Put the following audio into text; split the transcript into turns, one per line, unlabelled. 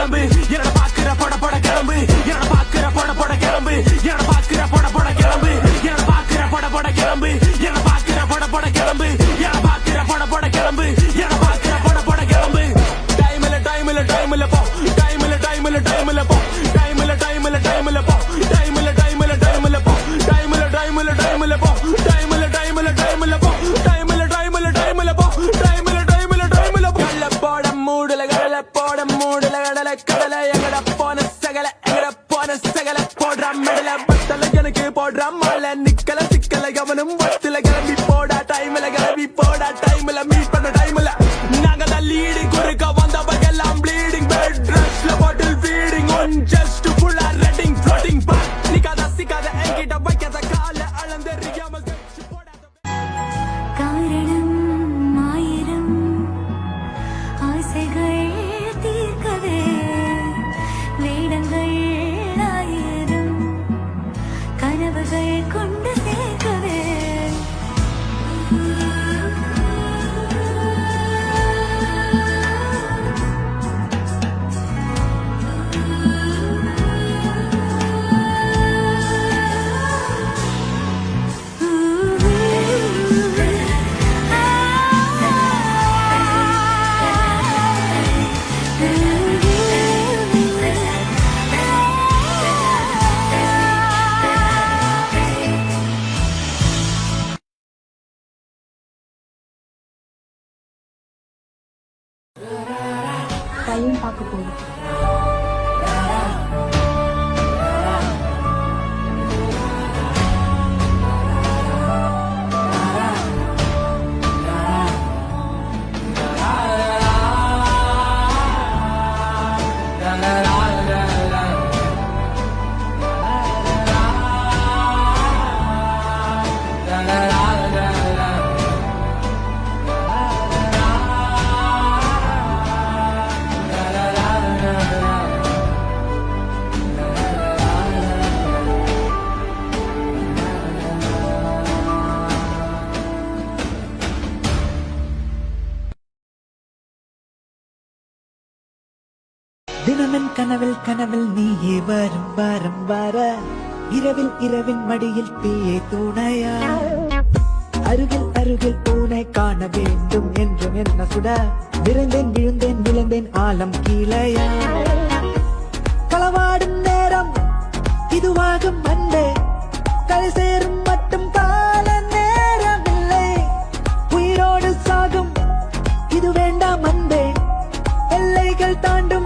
கிளம்பு என்ன பாக்குற பட பட கிளம்பு என்ன பாக்குற பட பட கிளம்பு என்ன பாக்குற பட பட கிளம்பு என்ன பாக்குற பட பட கிளம்பு என்ன பாக்குற பட பட கிளம்பு என்ன பாக்குற பட பட கிளம்பு என்ன பாக்குற பட பட கிளம்பு டைம் இல்ல டைம் இல்ல டைம் இல்ல போ டைம் இல்ல டைம் இல்ல டைம் இல்ல போ டைம் இல்ல டைம் இல்ல டைம் இல்ல போ டைம் இல்ல டைம் இல்ல டைம் இல்ல போ டைம் இல்ல டைம் இல்ல டைம் இல்ல போ டைம் இல்ல டைம் இல்ல டைம் இல்ல போ டைம் இல்ல டைம் இல்ல டைம் இல்ல போ டைம் இல்ல டைம் இல்ல டைம் இல்ல போ கடல போட மூடல கடல கடல எங்கட போன சகல போடுற மெடல பத்தல எனக்கு போடுற மழை நிக்கல சிக்கல கவனம் வத்துல கிளம்பி போடா டைம்ல கிளம்பி போடா டைம்ல மீட் பண்ண டைம்ல நாங்க தான் லீடிங் குறுக்க வந்தவங்க எல்லாம் ப்ளீடிங் பெட் ரெஸ்ட்ல பாட்டில் ஃபீடிங் ஒன் ஜஸ்ட் ஃபுல்லா ரெட்டிங் ஃப்ளோட்டிங் நிக்காத சிக்காத என்கிட்ட வைக்காத கால அளந்தெறியாமல் போடாத
காரணம் ஆயிரம் ஆசைகள் தீர்க்கவே வேடங்கள் ஆயிரம் கனவுகள் கொண்டு சேர்க்கவே
பையன் பார்க்க போகுது.
தினமென் கனவில் கனவில் நீயே வரும் வாரம் வார இரவில் இரவின் மடியில் தீயே துணையா அருகில் அருகில் பூனை காண வேண்டும் என்றும் என்ன சுட விரைந்தேன் விழுந்தேன் விழுந்தேன் ஆலம் கீழையா களவாடும் நேரம் இதுவாகும் அன்பே கரை சேரும் மட்டும் கால நேரமில்லை உயிரோடு சாகும் இது வேண்டாம் அன்பே எல்லைகள் தாண்டும்